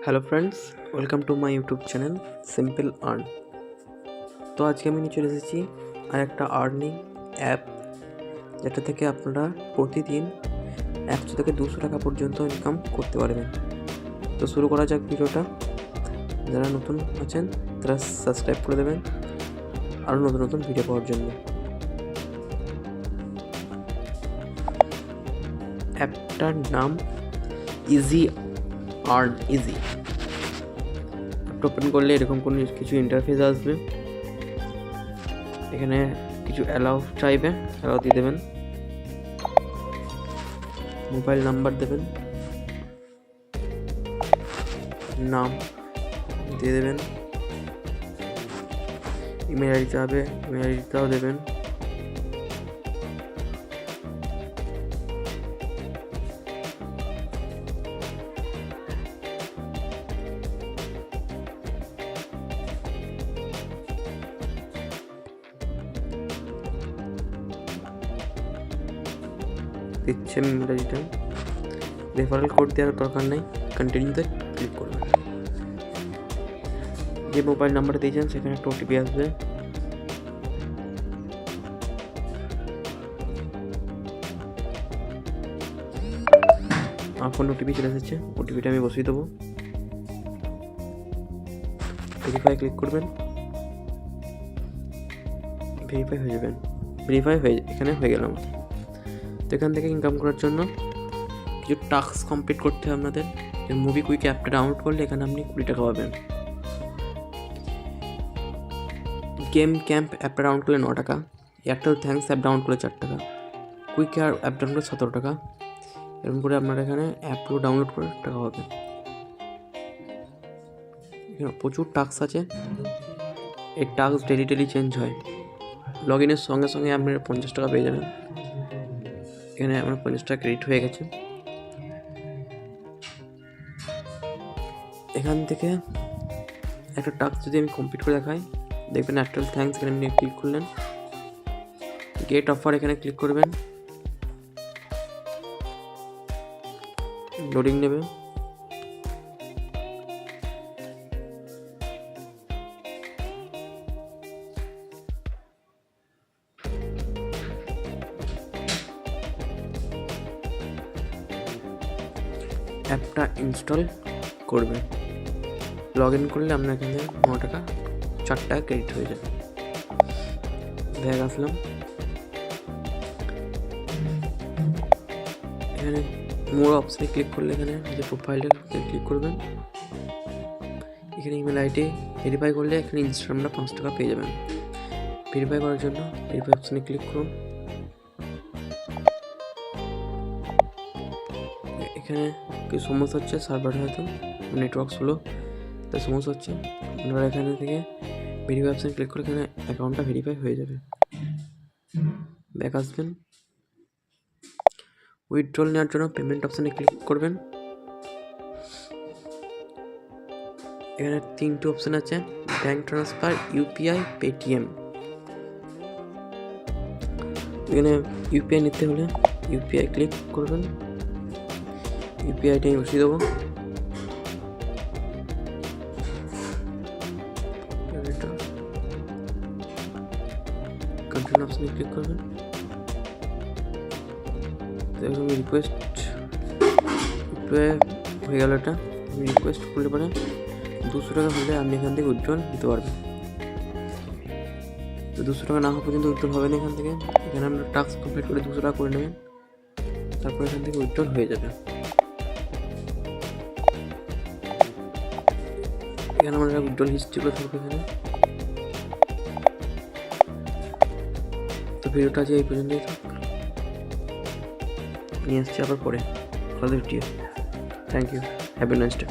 Hello friends, welcome to my YouTube channel simple earn. তো আজকে আমি নিয়ে চলে এসেছি আর একটা আর্নিং অ্যাপ, যেটা থেকে আপনারা প্রতিদিন 100 থেকে 200 টাকা পর্যন্ত ইনকাম করতে পারবেন। তো শুরু করা যাক ভিডিওটা। যারা নতুন আছেন তারা সাবস্ক্রাইব করে দেবেন আরও নতুন নতুন ভিডিও পাওয়ার জন্য। অ্যাপটার নাম ইজি আর্ন ইজি। ওপেন করলে এরকম কোনো কিছু ইন্টারফেস আসবে। এখানে কিছু অ্যালাউ চাইবে, অ্যালাউ দিয়ে দেবেন। মোবাইল নাম্বার দেবেন, নাম দিয়ে দেবেন, ইমেল আইডি চাইবে, ইমেল আইডিটাও দেবেন। দিচ্ছে ইমেল আইডিটা, রেফারেল কোড দেওয়ার দরকার নেই, কন্টিনিউতে ক্লিক করবেন। যে মোবাইল নাম্বার দিয়েছেন সেখানে একটা ওটিপি আসবে। আমার ফোন ওটিপি চলে এসেছে, ওটিপিটা আমি বসিয়ে দেবো। ভেরিফাই ক্লিক করবেন, ভেরিফাই হয়ে যাবেন। ভেরিফাই হয়ে এখানে হয়ে গেল আমাদের। তো এখান থেকে ইনকাম করার জন্য কিছু টাস্ক কমপ্লিট করতে হবে আপনাদের। মুভি কুইক অ্যাপটা ডাউনলোড করলে এখানে আপনি 20 টাকা পাবেন। গেম ক্যাম্প অ্যাপটা ডাউনলোড করলে 9 টাকা। এয়ারটেল থ্যাঙ্কস অ্যাপ ডাউনলোড করলে 4 টাকা। কুইক অ্যাপ ডাউনলোড করলে 17 টাকা। এরকম করে আপনারা এখানে অ্যাপগুলো ডাউনলোড করে টাকা পাবেন। এখানে প্রচুর টাস্ক আছে। এই টাস্ক ডেলি চেঞ্জ হয়। লগ ইনের সঙ্গে সঙ্গে আপনারা 50 টাকা পেয়ে যাবেন। এখানে আমার 50 টাকা ক্রেডিট হয়ে গেছে। এখান থেকে একটা টাস্ক যদি আমি কমপ্লিট করে দেখাই, দেখবেন এয়ারটেল থ্যাঙ্কস এখানে আপনি ক্লিক করলেন। গেট অফার এখানে ক্লিক করবেন, লোডিং নেবে। অ্যাপটা ইনস্টল করবেন। লগ ইন করলে আপনার এখানে 9 টাকা 4 টাকা ক্রেডিট হয়ে যাবে। ব্যাগ আসলাম, এখানে মোর অপশানে ক্লিক করলে এখানে যে প্রোফাইলটা ক্লিক করবেন। এখানে ইমেল আইডি ভেরিফাই করলে এখানে ইনস্টাগ্রামটা 5 টাকা পেয়ে যাবেন। ভেরিফাই করার জন্য ভেরিফাই অপশানে ক্লিক করুন। এখানে কিছু সমস্যা হচ্ছে, সার্ভার হয়তো নেটওয়ার্ক স্লো, তাই সমস্যা হচ্ছে। আপনারা এখানে থেকে ভেরিফাই অপশানে ক্লিক করে এখানে অ্যাকাউন্টটা ভেরিফাই হয়ে যাবে। ব্যাক আসবেন, উইথড্রল নেওয়ার জন্য পেমেন্ট অপশানে ক্লিক করবেন। এখানে 3টে অপশান আছে, ব্যাঙ্ক ট্রান্সফার, ইউপিআই, পেটিএম। এখানে ইউপিআই নিতে হলে ইউপিআই ক্লিক করবেন। ইউপিআইটা আমি বসিয়ে দেবো। কন্টিনিউ অপশানে ক্লিক করবেন। আমি রিকোয়েস্ট হয়ে গেল। এটা আমি রিকোয়েস্ট করলে পরে 200 টাকা হলে আপনি এখান থেকে উইথড্রল দিতে পারবেন। তো 200 টাকা না হওয়া পর্যন্ত উইথড্রল হবে না এখান থেকে। এখানে আপনারা টাস্ক কমপ্লিট করে 200 টাকা করে নেবেন, তারপর এখান থেকে উইথড্রল হয়ে যাবে। এখানে আমরা উইথড্রল হিস্ট্রিগুলো থাকবে এখানে। তো ভিডিওটা আজ এই পর্যন্তই থাক, নিয়ে আসছি আবার পরে। Thank you, have a nice day.